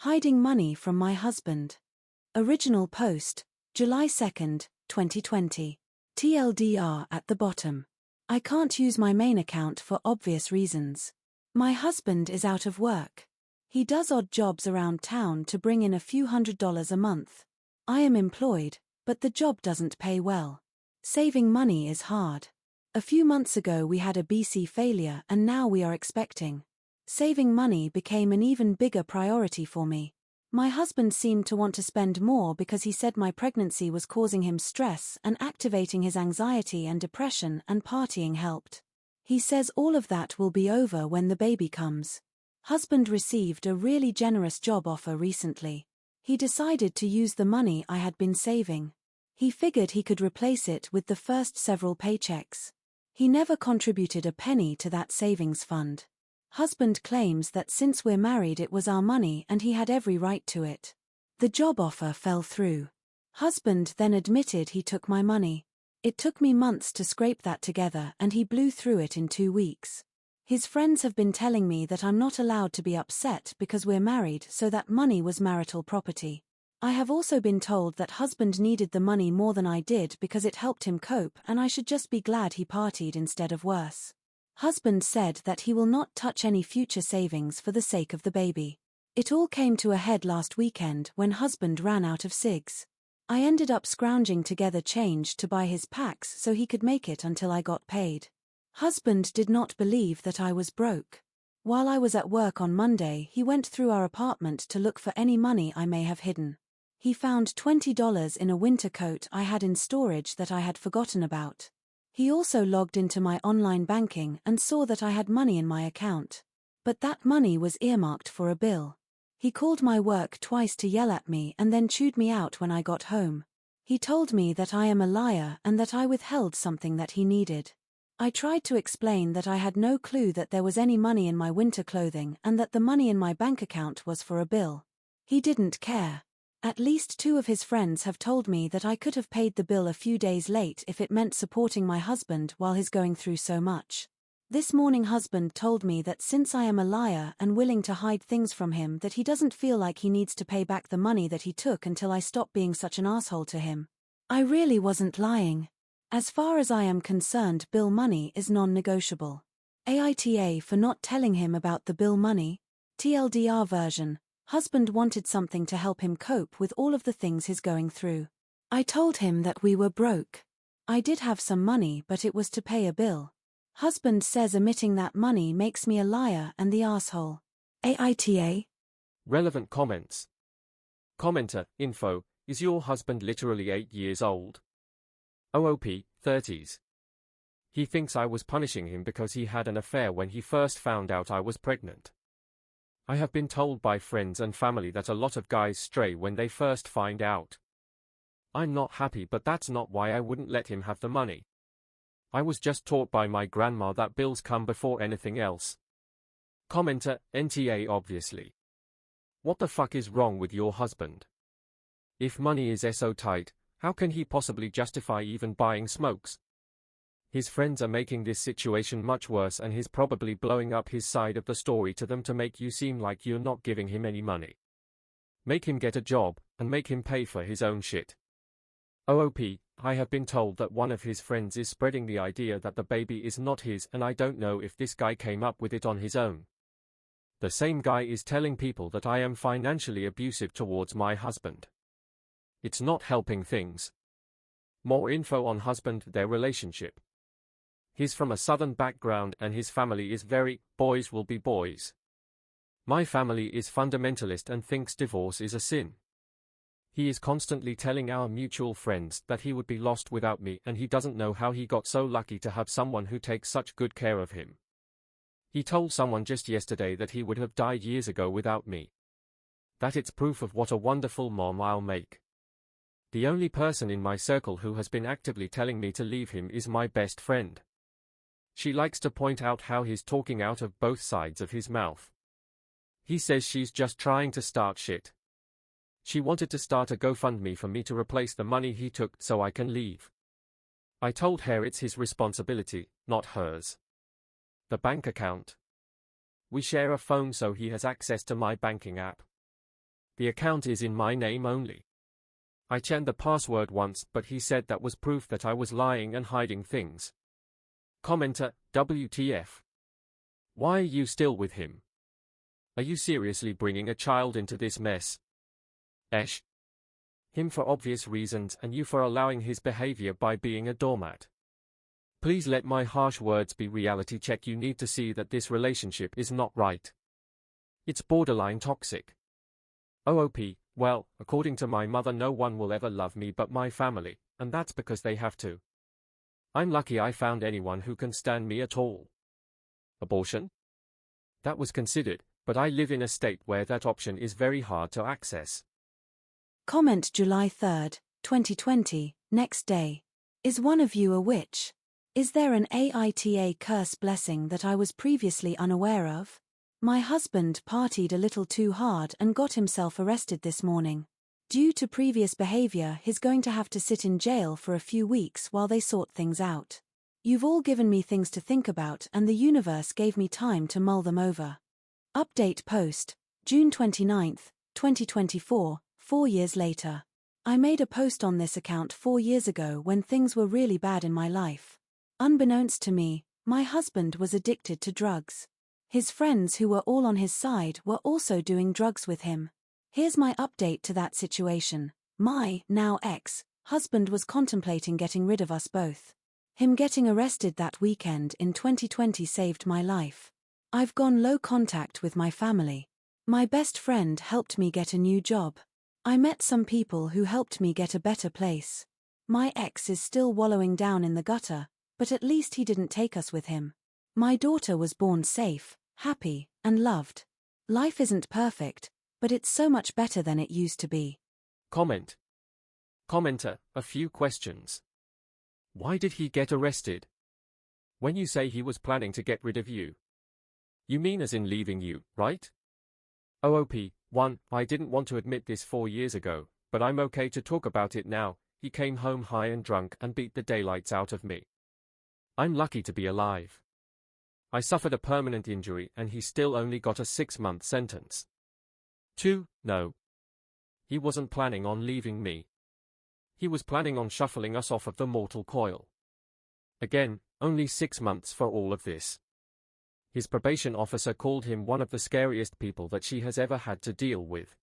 Hiding money from my husband. Original post, July 2nd, 2020. TLDR at the bottom. I can't use my main account for obvious reasons. My husband is out of work. He does odd jobs around town to bring in a few $100s a month. I am employed, but the job doesn't pay well. Saving money is hard. A few months ago we had a BC failure and now we are expecting. Saving money became an even bigger priority for me. My husband seemed to want to spend more because he said my pregnancy was causing him stress and activating his anxiety and depression, and partying helped. He says all of that will be over when the baby comes. Husband received a really generous job offer recently. He decided to use the money I had been saving. He figured he could replace it with the first several paychecks. He never contributed a penny to that savings fund. Husband claims that since we're married it was our money and he had every right to it. The job offer fell through. Husband then admitted he took my money. It took me months to scrape that together and he blew through it in 2 weeks. His friends have been telling me that I'm not allowed to be upset because we're married, so that money was marital property. I have also been told that husband needed the money more than I did because it helped him cope and I should just be glad he partied instead of worse. Husband said that he will not touch any future savings for the sake of the baby. It all came to a head last weekend when husband ran out of cigs. I ended up scrounging together change to buy his packs so he could make it until I got paid. Husband did not believe that I was broke. While I was at work on Monday, he went through our apartment to look for any money I may have hidden. He found $20 in a winter coat I had in storage that I had forgotten about. He also logged into my online banking and saw that I had money in my account. But that money was earmarked for a bill. He called my work twice to yell at me and then chewed me out when I got home. He told me that I am a liar and that I withheld something that he needed. I tried to explain that I had no clue that there was any money in my winter clothing and that the money in my bank account was for a bill. He didn't care. At least 2 of his friends have told me that I could have paid the bill a few days late if it meant supporting my husband while he's going through so much. This morning husband told me that since I am a liar and willing to hide things from him, that he doesn't feel like he needs to pay back the money that he took until I stop being such an asshole to him. I really wasn't lying. As far as I am concerned, bill money is non-negotiable. AITA for not telling him about the bill money. TLDR version. Husband wanted something to help him cope with all of the things he's going through. I told him that we were broke. I did have some money, but it was to pay a bill. Husband says omitting that money makes me a liar and the asshole. AITA? Relevant comments. Commenter, info, is your husband literally 8 years old? OOP, 30s. He thinks I was punishing him because he had an affair when he first found out I was pregnant. I have been told by friends and family that a lot of guys stray when they first find out. I'm not happy, but that's not why I wouldn't let him have the money. I was just taught by my grandma that bills come before anything else. Commenter, NTA obviously. What the fuck is wrong with your husband? If money is so tight, how can he possibly justify even buying smokes? His friends are making this situation much worse and he's probably blowing up his side of the story to them to make you seem like you're not giving him any money. Make him get a job, and make him pay for his own shit. OOP, I have been told that one of his friends is spreading the idea that the baby is not his, and I don't know if this guy came up with it on his own. The same guy is telling people that I am financially abusive towards my husband. It's not helping things. More info on husband, their relationship. He's from a southern background and his family is very, boys will be boys. My family is fundamentalist and thinks divorce is a sin. He is constantly telling our mutual friends that he would be lost without me, and he doesn't know how he got so lucky to have someone who takes such good care of him. He told someone just yesterday that he would have died years ago without me. That it's proof of what a wonderful mom I'll make. The only person in my circle who has been actively telling me to leave him is my best friend. She likes to point out how he's talking out of both sides of his mouth. He says she's just trying to start shit. She wanted to start a GoFundMe for me to replace the money he took so I can leave. I told her it's his responsibility, not hers. The bank account. We share a phone so he has access to my banking app. The account is in my name only. I changed the password once, but he said that was proof that I was lying and hiding things. Commenter, WTF. Why are you still with him? Are you seriously bringing a child into this mess? Esh. Him for obvious reasons and you for allowing his behavior by being a doormat. Please let my harsh words be reality check. You need to see that this relationship is not right. It's borderline toxic. OOP, well, according to my mother, no one will ever love me but my family, and that's because they have to. I'm lucky I found anyone who can stand me at all. Abortion? That was considered, but I live in a state where that option is very hard to access. Comment July 3, 2020, next day. Is one of you a witch? Is there an AITA curse blessing that I was previously unaware of? My husband partied a little too hard and got himself arrested this morning. Due to previous behavior, he's going to have to sit in jail for a few weeks while they sort things out. You've all given me things to think about and the universe gave me time to mull them over. Update post, June 29, 2024, 4 years later. I made a post on this account 4 years ago when things were really bad in my life. Unbeknownst to me, my husband was addicted to drugs. His friends who were all on his side were also doing drugs with him. Here's my update to that situation. My, now ex-husband was contemplating getting rid of us both. Him getting arrested that weekend in 2020 saved my life. I've gone low contact with my family. My best friend helped me get a new job. I met some people who helped me get a better place. My ex is still wallowing down in the gutter, but at least he didn't take us with him. My daughter was born safe, happy, and loved. Life isn't perfect, but it's so much better than it used to be. Comment. Commenter, a few questions. Why did he get arrested? When you say he was planning to get rid of you, you mean as in leaving you, right? OOP, 1, I didn't want to admit this 4 years ago, but I'm okay to talk about it now. He came home high and drunk and beat the daylights out of me. I'm lucky to be alive. I suffered a permanent injury and he still only got a 6-month sentence. 2, no. He wasn't planning on leaving me. He was planning on shuffling us off of the mortal coil. Again, only 6 months for all of this. His probation officer called him one of the scariest people that she has ever had to deal with.